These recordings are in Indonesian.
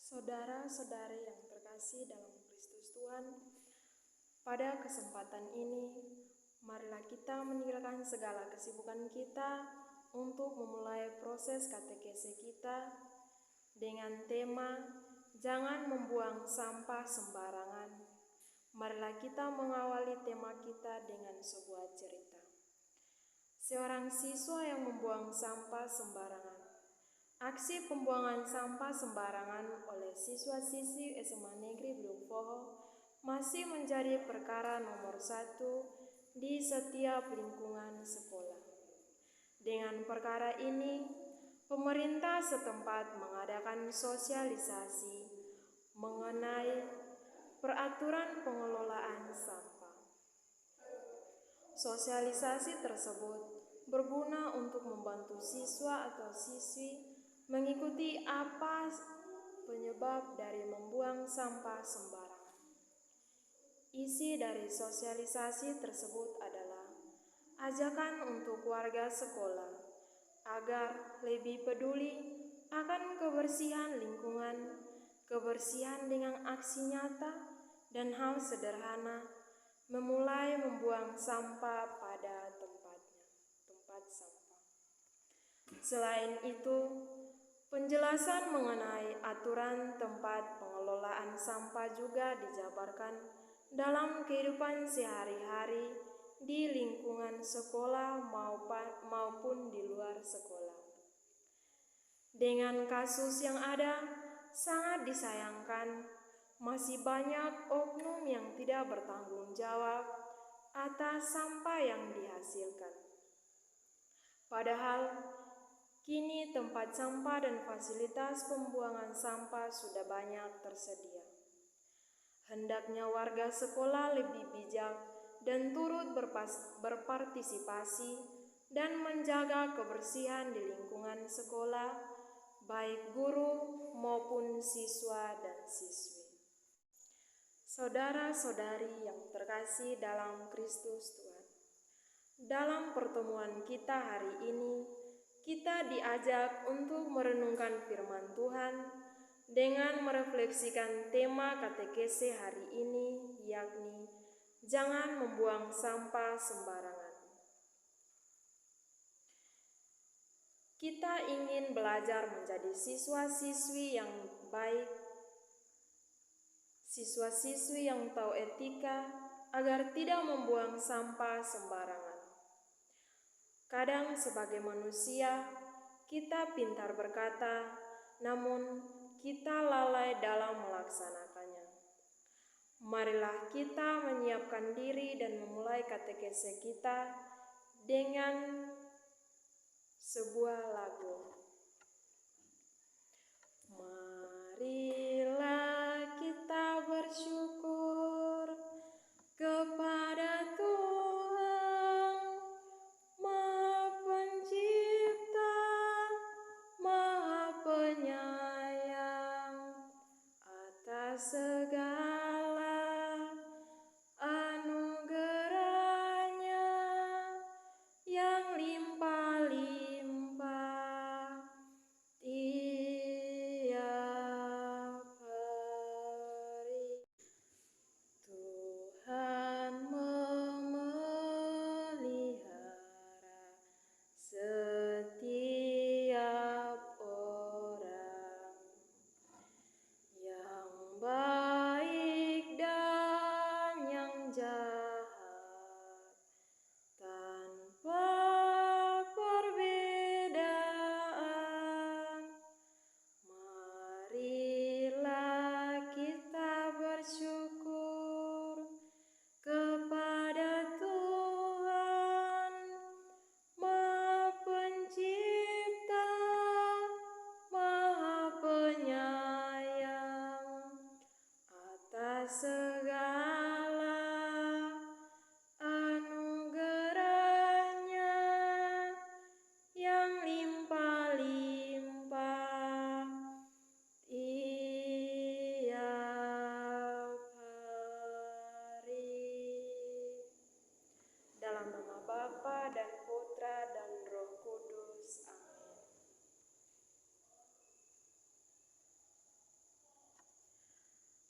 Saudara-saudari yang terkasih dalam Kristus Tuhan, pada kesempatan ini, marilah kita meninggalkan segala kesibukan kita untuk memulai proses katekese kita dengan tema "Jangan membuang sampah sembarangan". Marilah kita mengawali tema kita dengan sebuah cerita. Seorang siswa yang membuang sampah sembarangan. Aksi pembuangan sampah sembarangan oleh siswa-siswi SMA Negeri Belum Poho masih menjadi perkara nomor 1 di setiap lingkungan sekolah. Dengan perkara ini, pemerintah setempat mengadakan sosialisasi mengenai peraturan pengelolaan sampah. Sosialisasi tersebut berguna untuk membantu siswa atau siswi mengikuti apa penyebab dari membuang sampah sembarangan. Isi dari sosialisasi tersebut adalah ajakan untuk warga sekolah agar lebih peduli akan kebersihan lingkungan, kebersihan dengan aksi nyata dan hal sederhana, memulai membuang sampah pada tempat sampah. Selain itu, penjelasan mengenai aturan tempat pengelolaan sampah juga dijabarkan dalam kehidupan sehari-hari di lingkungan sekolah maupun di luar sekolah. Dengan kasus yang ada, sangat disayangkan masih banyak oknum yang tidak bertanggung jawab atas sampah yang dihasilkan. Padahal, kini tempat sampah dan fasilitas pembuangan sampah sudah banyak tersedia. Hendaknya warga sekolah lebih bijak dan turut berpartisipasi dan menjaga kebersihan di lingkungan sekolah, baik guru maupun siswa dan siswi. Saudara-saudari yang terkasih dalam Kristus Tuhan, dalam pertemuan kita hari ini, kita diajak untuk merenungkan firman Tuhan dengan merefleksikan tema katekese hari ini, yakni jangan membuang sampah sembarangan. Kita ingin belajar menjadi siswa-siswi yang baik, siswa-siswi yang tahu etika agar tidak membuang sampah sembarangan. Kadang sebagai manusia, kita pintar berkata, namun kita lalai dalam melaksanakannya. Marilah kita menyiapkan diri dan memulai katekese kita dengan sebuah lagu. Marilah kita bersyukur kepada Tuhan, Maha Pencipta, Maha Penyayang, atas segala anugerahnya yang limpah-limpah tiap hari. Tuhan memelihara setiap orang yang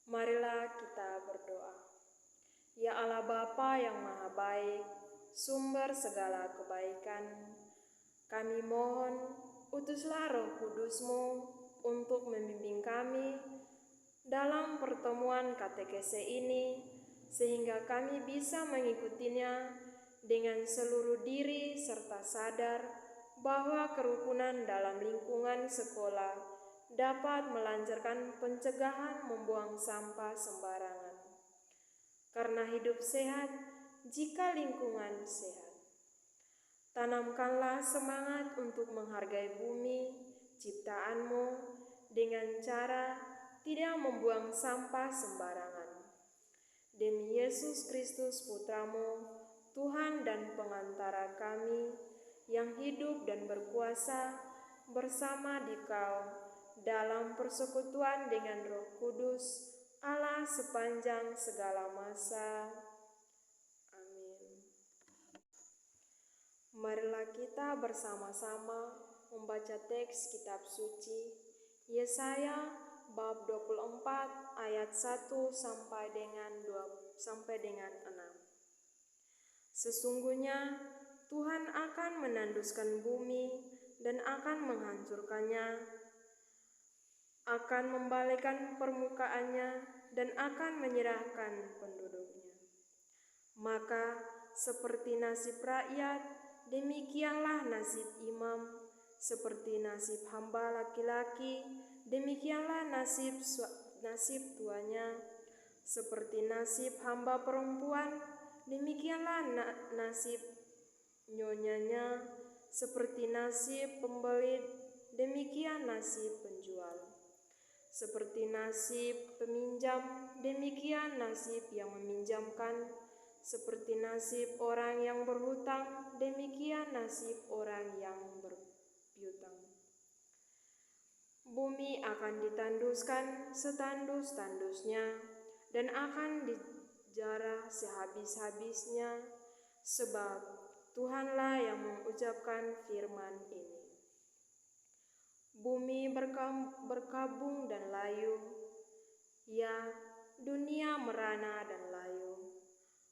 Marilah kita berdoa. Ya Allah Bapa yang Maha Baik, sumber segala kebaikan, kami mohon utuslah Roh Kudus-Mu untuk membimbing kami dalam pertemuan katekese ini, sehingga kami bisa mengikutinya dengan seluruh diri serta sadar bahwa kerukunan dalam lingkungan sekolah dapat melancarkan pencegahan membuang sampah sembarangan. Karena hidup sehat jika lingkungan sehat. Tanamkanlah semangat untuk menghargai bumi, ciptaan-Mu, dengan cara tidak membuang sampah sembarangan. Demi Yesus Kristus Putra-Mu, Tuhan dan pengantara kami, yang hidup dan berkuasa bersama Dikau dalam persekutuan dengan Roh Kudus, Allah sepanjang segala masa. Amin. Marilah kita bersama-sama membaca teks kitab suci Yesaya bab 24 ayat 1 sampai dengan 6. Sesungguhnya Tuhan akan menanduskan bumi dan akan menghancurkannya, akan membalikkan permukaannya dan akan menyerahkan penduduknya. Maka seperti nasib rakyat, demikianlah nasib imam, seperti nasib hamba laki-laki, demikianlah nasib tuanya, seperti nasib hamba perempuan, demikianlah nasib nyonyanya, seperti nasib pembeli, demikian nasib penjual. Seperti nasib peminjam, demikian nasib yang meminjamkan. Seperti nasib orang yang berhutang, demikian nasib orang yang berpiutang. Bumi akan ditanduskan setandus-tandusnya, dan akan dijarah sehabis-habisnya, sebab Tuhanlah yang mengucapkan firman ini. Bumi berkabung dan layu, ya dunia merana dan layu,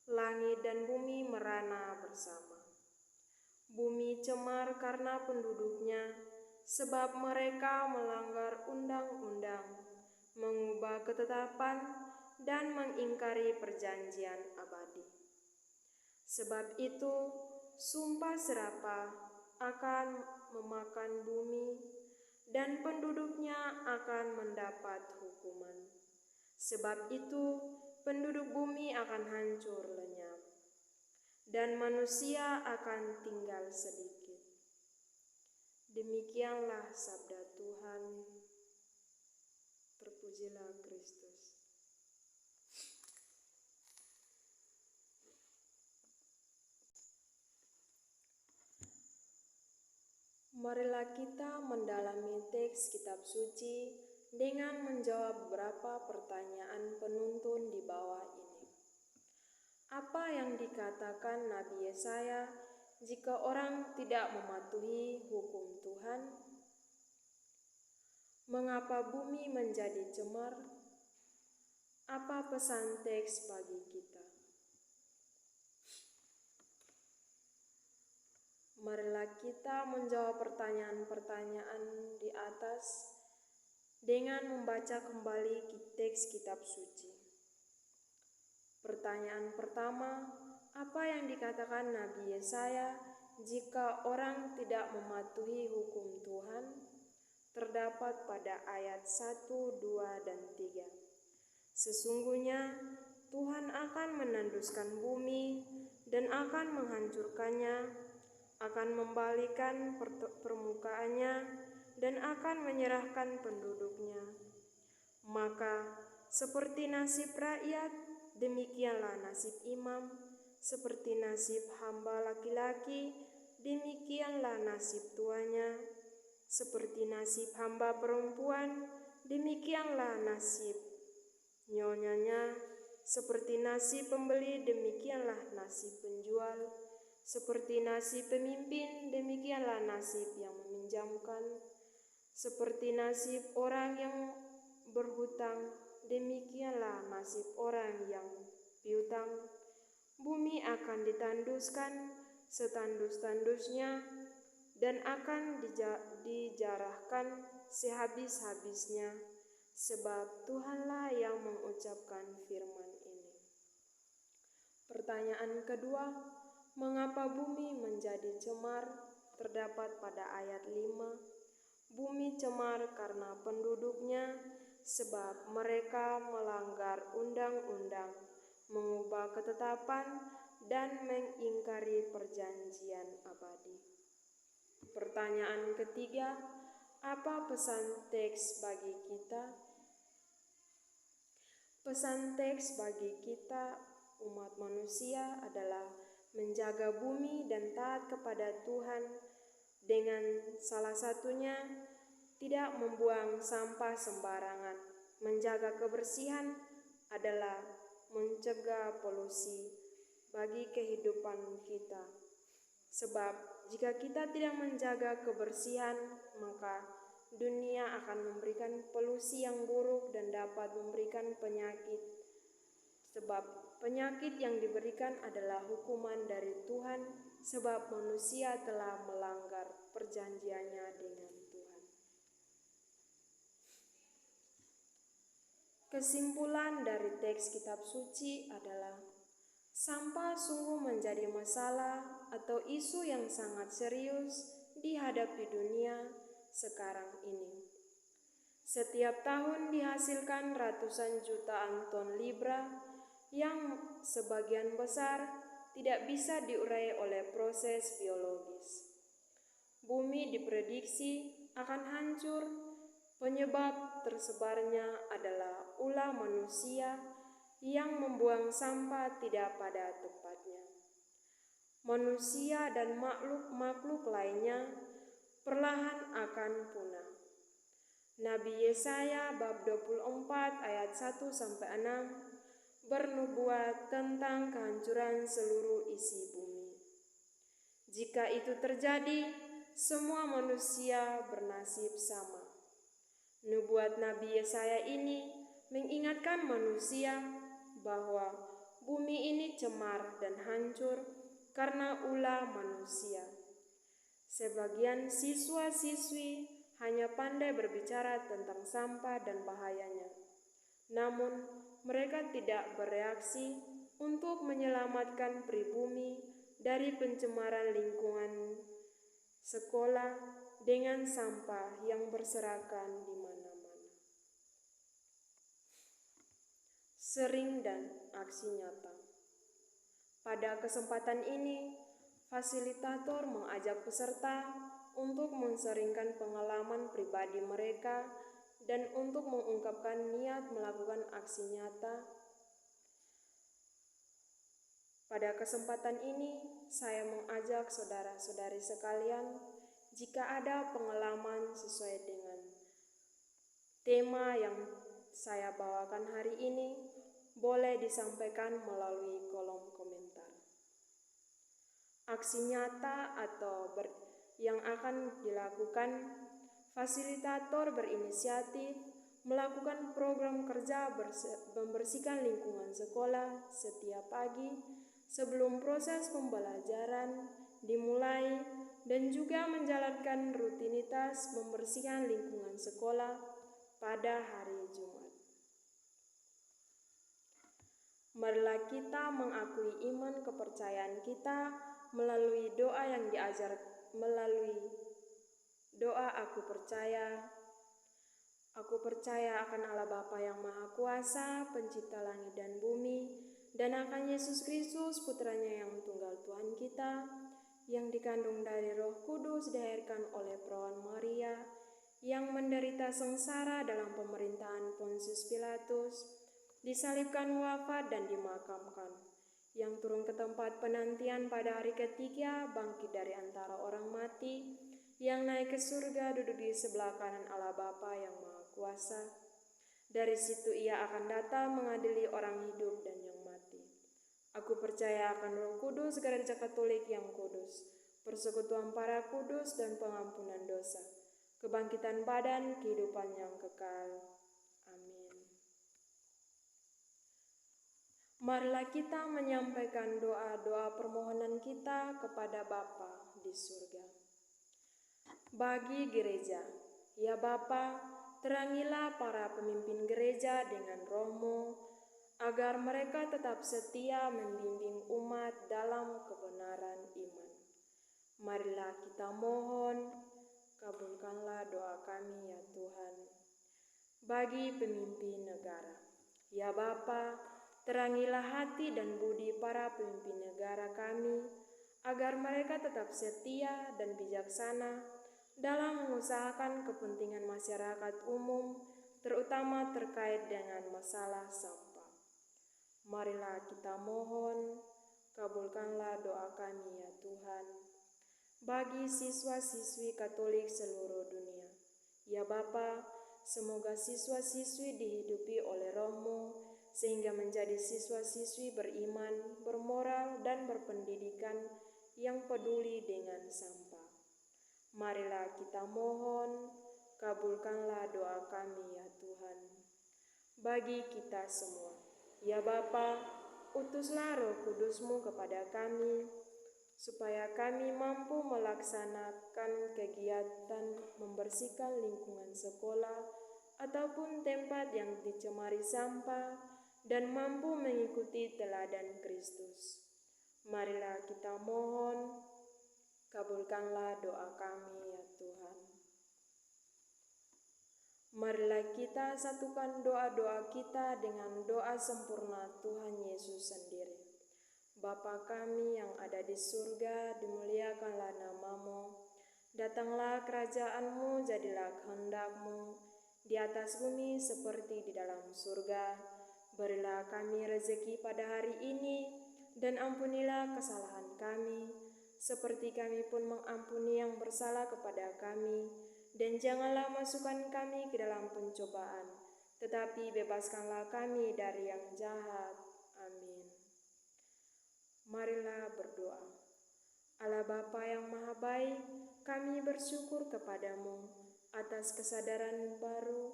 langit dan bumi merana bersama. Bumi cemar karena penduduknya, sebab mereka melanggar undang-undang, mengubah ketetapan, dan mengingkari perjanjian abadi. Sebab itu, sumpah serapah akan memakan bumi, dan penduduknya akan mendapat hukuman. Sebab itu, penduduk bumi akan hancur lenyap, dan manusia akan tinggal sedikit. Demikianlah sabda Tuhan. Terpujilah Kristus. Marilah kita mendalami teks kitab suci dengan menjawab beberapa pertanyaan penuntun di bawah ini. Apa yang dikatakan Nabi Yesaya jika orang tidak mematuhi hukum Tuhan? Mengapa bumi menjadi cemar? Apa pesan teks bagi kita? Marilah kita menjawab pertanyaan-pertanyaan di atas dengan membaca kembali teks kitab suci. Pertanyaan pertama, apa yang dikatakan Nabi Yesaya jika orang tidak mematuhi hukum Tuhan? Terdapat pada ayat 1, 2, dan 3. Sesungguhnya Tuhan akan menanduskan bumi dan akan menghancurkannya, akan membalikkan permukaannya, dan akan menyerahkan penduduknya. Maka seperti nasib rakyat, demikianlah nasib imam, seperti nasib hamba laki-laki, demikianlah nasib tuanya, seperti nasib hamba perempuan, demikianlah nasib nyonyanya, seperti nasib pembeli, demikianlah nasib penjual. Seperti nasib pemimpin, demikianlah nasib yang meminjamkan. Seperti nasib orang yang berhutang, demikianlah nasib orang yang piutang. Bumi akan ditanduskan setandus-tandusnya dan akan dijarahkan sehabis-habisnya, sebab Tuhanlah yang mengucapkan firman ini. Pertanyaan kedua, mengapa bumi menjadi cemar? Terdapat pada ayat 5. Bumi cemar karena penduduknya, sebab mereka melanggar undang-undang, mengubah ketetapan, dan mengingkari perjanjian abadi. Pertanyaan ketiga, apa pesan teks bagi kita? Pesan teks bagi kita umat manusia adalah menjaga bumi dan taat kepada Tuhan, dengan salah satunya tidak membuang sampah sembarangan. Menjaga kebersihan adalah mencegah polusi bagi kehidupan kita. Sebab jika kita tidak menjaga kebersihan, maka dunia akan memberikan polusi yang buruk dan dapat memberikan penyakit. Sebab penyakit yang diberikan adalah hukuman dari Tuhan, sebab manusia telah melanggar perjanjiannya dengan Tuhan. Kesimpulan dari teks kitab suci adalah sampah sungguh menjadi masalah atau isu yang sangat serius dihadapi dunia sekarang ini. Setiap tahun dihasilkan ratusan jutaan ton libra yang sebagian besar tidak bisa diurai oleh proses biologis. Bumi diprediksi akan hancur. Penyebab tersebarnya adalah ulah manusia yang membuang sampah tidak pada tempatnya. Manusia dan makhluk-makhluk lainnya perlahan akan punah. Nabi Yesaya bab 24 ayat 1-6 bernubuat tentang kehancuran seluruh isi bumi. Jika itu terjadi, semua manusia bernasib sama. Nubuat Nabi Yesaya ini mengingatkan manusia bahwa bumi ini cemar dan hancur karena ulah manusia. Sebagian siswa-siswi hanya pandai berbicara tentang sampah dan bahayanya. Namun, mereka tidak bereaksi untuk menyelamatkan pribumi dari pencemaran lingkungan sekolah dengan sampah yang berserakan di mana-mana. Sering dan aksi nyata. Pada kesempatan ini, fasilitator mengajak peserta untuk menseringkan pengalaman pribadi mereka dan untuk mengungkapkan niat melakukan aksi nyata. Pada kesempatan ini, saya mengajak saudara-saudari sekalian, jika ada pengalaman sesuai dengan tema yang saya bawakan hari ini, boleh disampaikan melalui kolom komentar. Aksi nyata atau yang akan dilakukan, fasilitator berinisiatif melakukan program kerja membersihkan lingkungan sekolah setiap pagi sebelum proses pembelajaran dimulai, dan juga menjalankan rutinitas membersihkan lingkungan sekolah pada hari Jumat. Marilah kita mengakui iman kepercayaan kita melalui doa yang melalui doa aku percaya akan Allah Bapa yang Maha Kuasa, pencipta langit dan bumi, dan akan Yesus Kristus, putranya yang tunggal Tuhan kita, yang dikandung dari Roh Kudus, dilahirkan oleh perawan Maria, yang menderita sengsara dalam pemerintahan Pontius Pilatus, disalibkan, wafat, dan dimakamkan, yang turun ke tempat penantian pada hari ketiga, bangkit dari antara orang mati, yang naik ke surga, duduk di sebelah kanan Allah Bapa yang Maha Kuasa. Dari situ ia akan datang mengadili orang hidup dan yang mati. Aku percaya akan Roh Kudus, Gereja Katolik yang kudus, persekutuan para kudus dan pengampunan dosa, kebangkitan badan, kehidupan yang kekal. Amin. Marilah kita menyampaikan doa-doa permohonan kita kepada Bapa di surga. Bagi gereja, ya Bapa, terangilah para pemimpin gereja dengan Roh-Mu, agar mereka tetap setia membimbing umat dalam kebenaran iman. Marilah kita mohon, kabulkanlah doa kami ya Tuhan. Bagi pemimpin negara, ya Bapa, terangilah hati dan budi para pemimpin negara kami, agar mereka tetap setia dan bijaksana dalam mengusahakan kepentingan masyarakat umum, terutama terkait dengan masalah sampah. Marilah kita mohon, kabulkanlah doa kami ya Tuhan. Bagi siswa-siswi Katolik seluruh dunia, ya Bapa, semoga siswa-siswi dihidupi oleh Roh-Mu, sehingga menjadi siswa-siswi beriman, bermoral, dan berpendidikan yang peduli dengan sampah. Marilah kita mohon, kabulkanlah doa kami ya Tuhan. Bagi kita semua, ya Bapa, utuslah Roh Kudus-Mu kepada kami, supaya kami mampu melaksanakan kegiatan membersihkan lingkungan sekolah ataupun tempat yang dicemari sampah dan mampu mengikuti teladan Kristus. Marilah kita mohon, kabulkanlah doa kami ya Tuhan. Marilah kita satukan doa-doa kita dengan doa sempurna Tuhan Yesus sendiri. Bapa kami yang ada di surga, dimuliakanlah nama-Mu. Datanglah kerajaan-Mu, jadilah kehendak-Mu di atas bumi seperti di dalam surga. Berilah kami rezeki pada hari ini, dan ampunilah kesalahan kami, seperti kami pun mengampuni yang bersalah kepada kami. Dan janganlah masukkan kami ke dalam pencobaan, tetapi bebaskanlah kami dari yang jahat. Amin. Marilah berdoa. Allah Bapa yang Maha Baik, kami bersyukur kepadamu atas kesadaran baru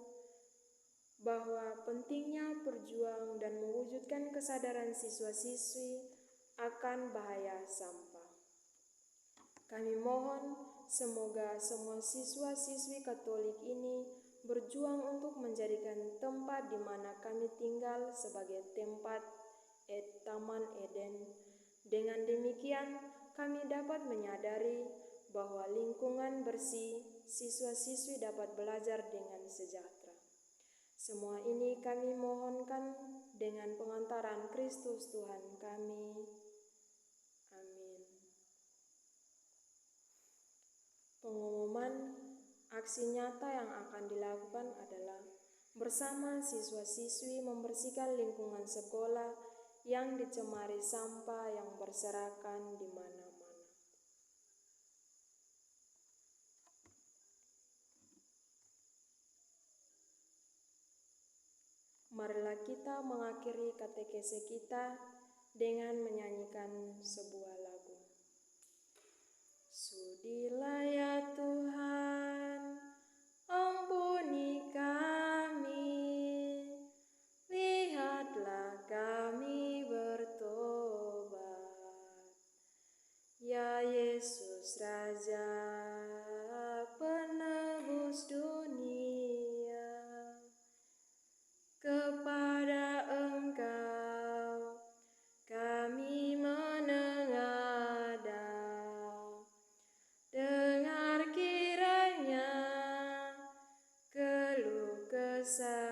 bahwa pentingnya berjuang dan mewujudkan kesadaran siswa-siswi akan bahaya sampah. Kami mohon semoga semua siswa-siswi Katolik ini berjuang untuk menjadikan tempat di mana kami tinggal sebagai tempat Taman Eden. Dengan demikian, kami dapat menyadari bahwa lingkungan bersih, siswa-siswi dapat belajar dengan sejahtera. Semua ini kami mohonkan dengan pengantaran Kristus Tuhan kami. Amin. Pengumuman aksi nyata yang akan dilakukan adalah bersama siswa-siswi membersihkan lingkungan sekolah yang dicemari sampah yang berserakan di mana-mana. Marilah kita mengakhiri katekese kita dengan menyanyikan sebuah lagu. Sudilah ya Tuhan, ampuni kami, lihatlah kami bertobat. Ya Yesus Raja, penebus dunia, kepada Engkau kami menengadah. Dengar kiranya keluh kesah